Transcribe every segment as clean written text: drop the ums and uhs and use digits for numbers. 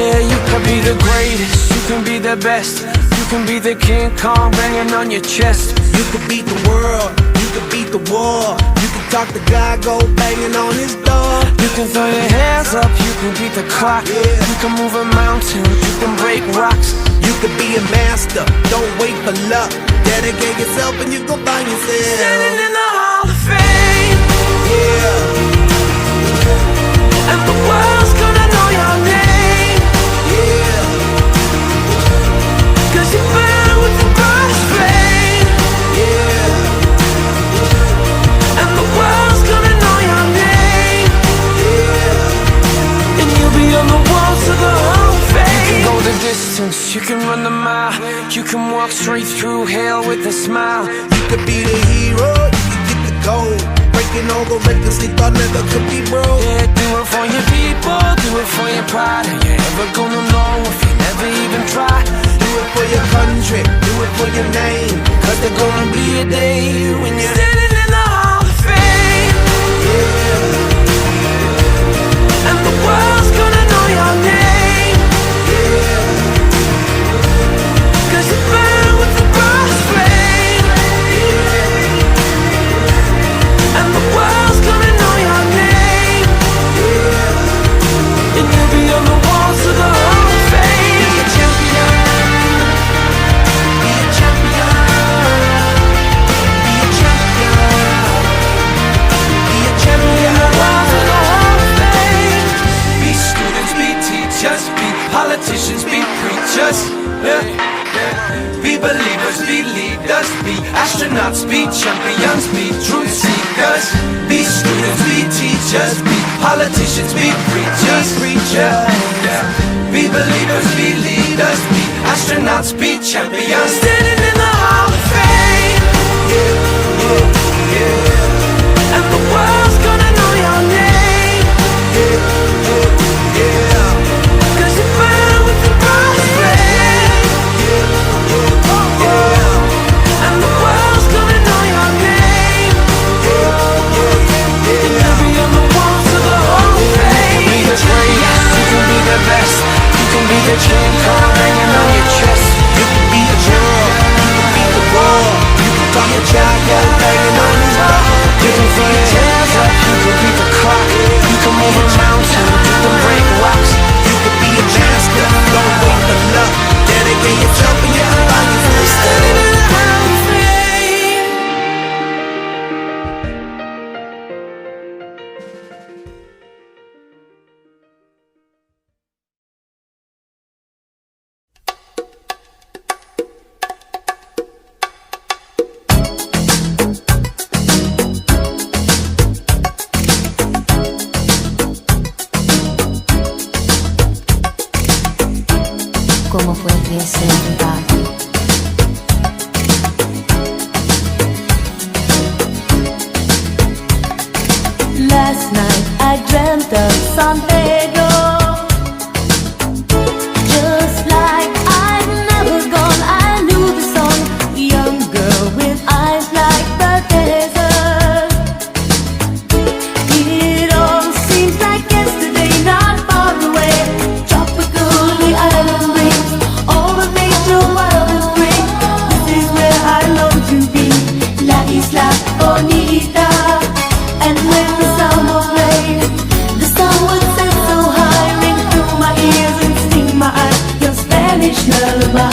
Yeah, you can be the greatest, you can be the best, you can be the King Kong banging on your chest. You can beat the world, you can beat the war. You can talk to God, go banging on his door. You can throw your hands up, you can beat the clock. You can move a mountain, you can break rocks. You can be a master, don't wait for luck. Dedicate yourself and you go find yourself standing in the Hall of Fame. Yeah. And the world's gonna know your name. Yeah. 'Cause you burn with the brightest flame. Yeah. And the world's gonna know your name. Yeah. And you'll be on the walls of the Hall of Fame. You can go the distance, you can run the mile. You can walk straight through hell with a smile. You could be the hero, you can get the gold. Breaking all the records they thought never could be broke. Yeah, do it for your people, do it for your pride. Are you ever gonna know if you never even try? Do it for your country, do it for your name. 'Cause there's gonna be a day when you're standing in the Hall of Fame. Yeah. And the world's gonna know your name. Yeah. 'Cause you burn with the brightest flame. Yeah. And the world's gonna know your name. Yeah. And you'll be on the walls of the Hall of Fame. Be a champion. Be a champion. Be a champion. Be a champion. Walls of the Hall of Fame. Be students, be teachers, be politicians, be preachers. Yeah. Be believers, be leaders, be astronauts, be champions, be truth seekers. Be students, be teachers, be politicians, be preachers, yeah. Be believers, be leaders, be astronauts, be champions. Standing in the Hall of Fame. Yeah. Yeah. Yeah. And the world's gonna know your name. Yeah. Yeah. 'Cause you burn with the brightest flame. And the world's gonna know your name. And you'll be on the walls of the Hall of Fame. You can be the greatest, you can be the best, you can be the King Kong hanging on your chest. You can be the world, you can beat the war. You can talk a child, go banging on his door. You can throw your hands up, you can beat the clock. You can move a mountain, you can break rocks. You can be a master, don't wait for luck. Dedicate yourself and you can find yourself Standing in the Hall of Fame. ¿Cómo puede ser verdad? Last night I dreamt of San Pedro, just like I'd never gone. I knew the song, young girl with eyes like the desert. It all seems like yesterday, not far away. Tropical, the island breeze, all of nature wild and free. This is where I long to be, La Isla Bonita. And when the summer played, the sun would set so high, ring through my ears and sting my eyes, your Spanish lullaby.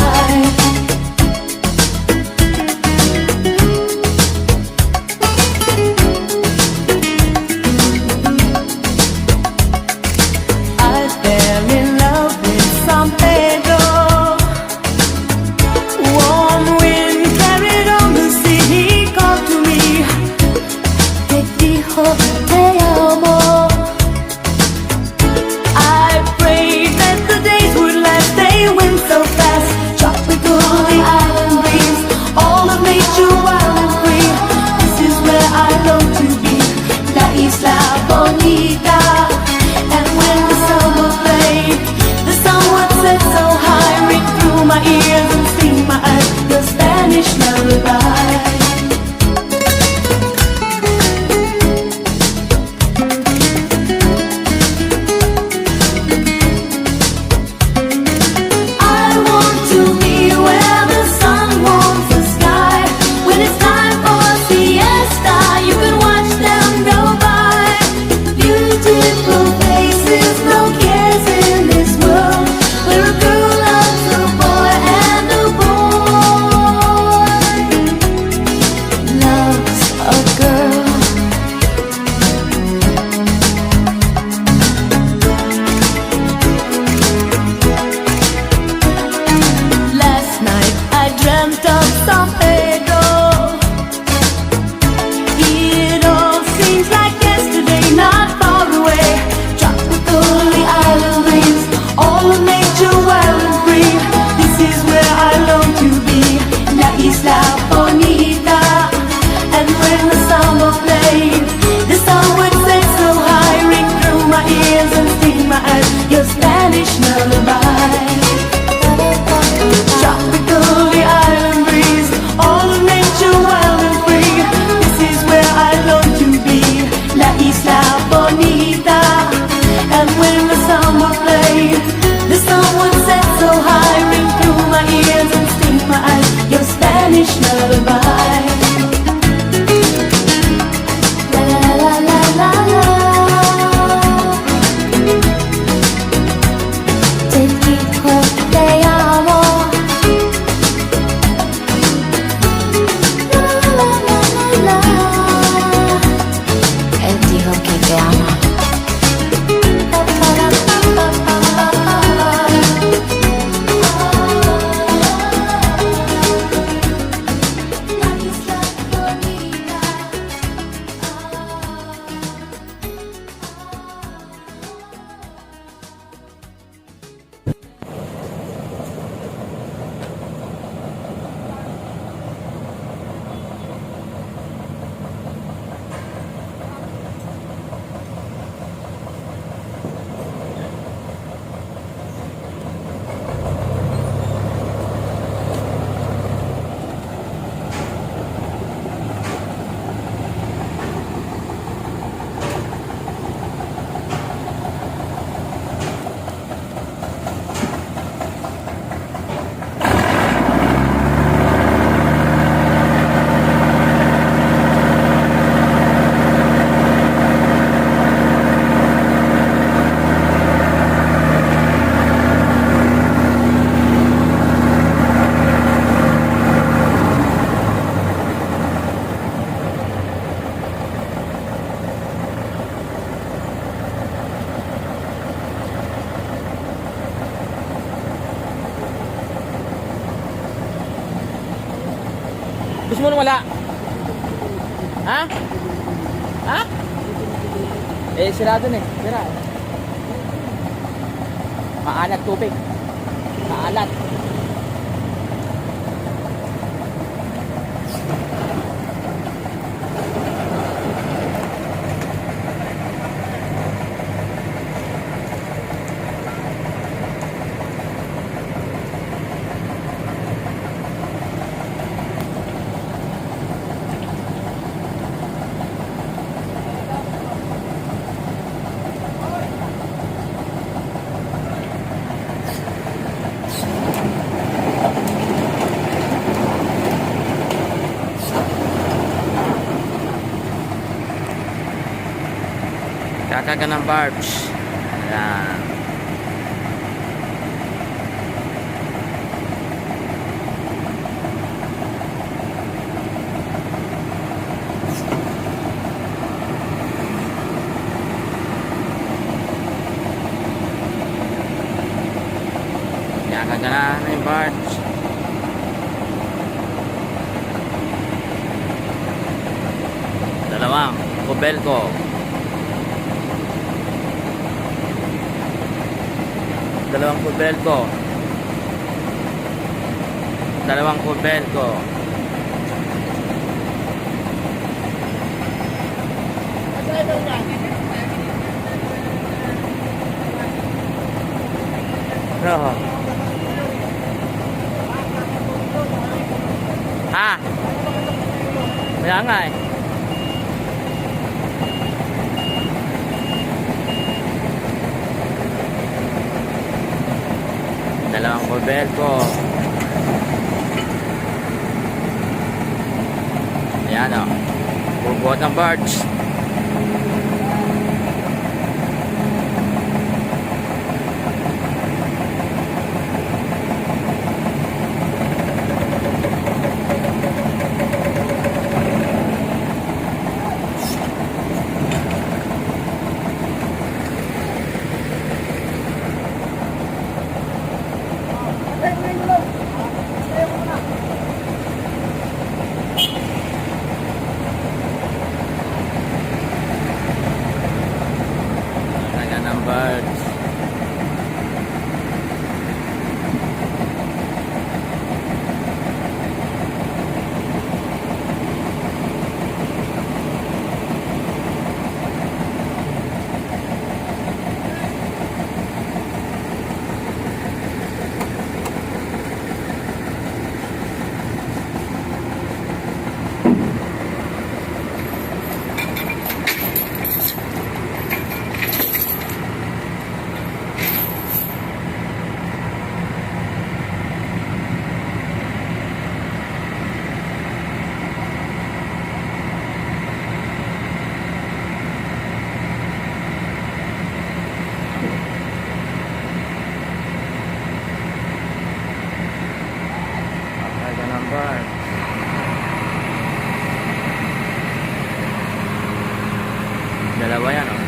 I fell in love with San Pedro. Warm wind carried on the sea, he called to me. Te dijo te amo. I prayed that the days would last, they went so fast. Tropical, the island breeze, all of nature wild and free. This is where I long to be, La Isla Bonita. And when the summer played, the sun would set so high, ring through my ears and sting my eyes, your Spanish lullaby. Gusto mo nung wala? Ha? Ha? Eh, sirado na eh. Sira. Maalat tubig. Maalat. Kakaga ng barge. Ayan. Kakaga na yung barge. Dalawang kubelko. Dalawang kubelko. Dalawang kubelko. No. Ha? Kaya nga eh. Dalawang kubelko. Ayan o. Bubuhat ng barge. Barge. Dalawa yan, oh.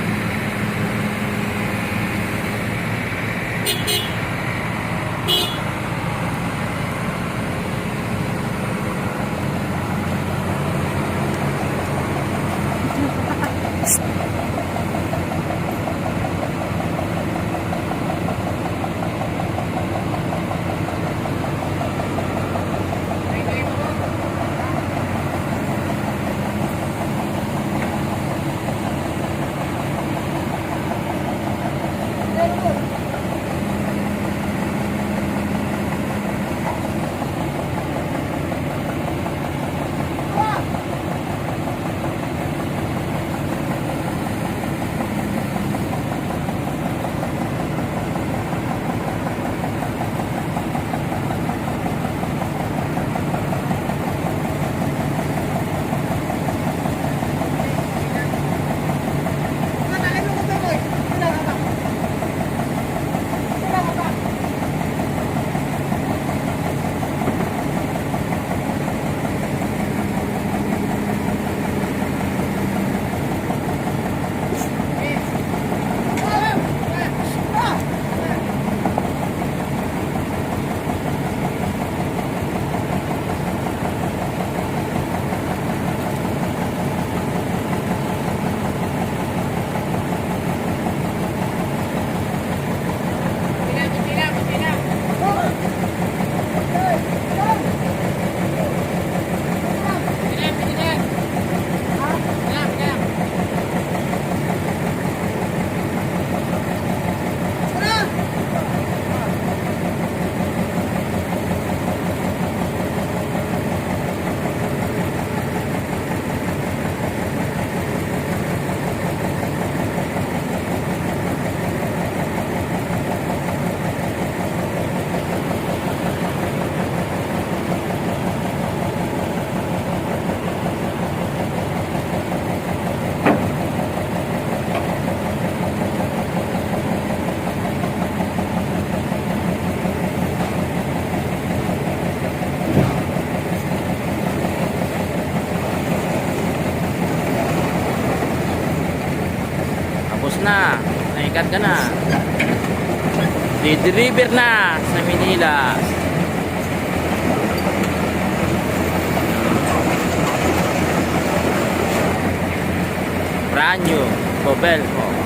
na. Naikat ka na. Di-deliver na sa Manila. Brand new. Bobel.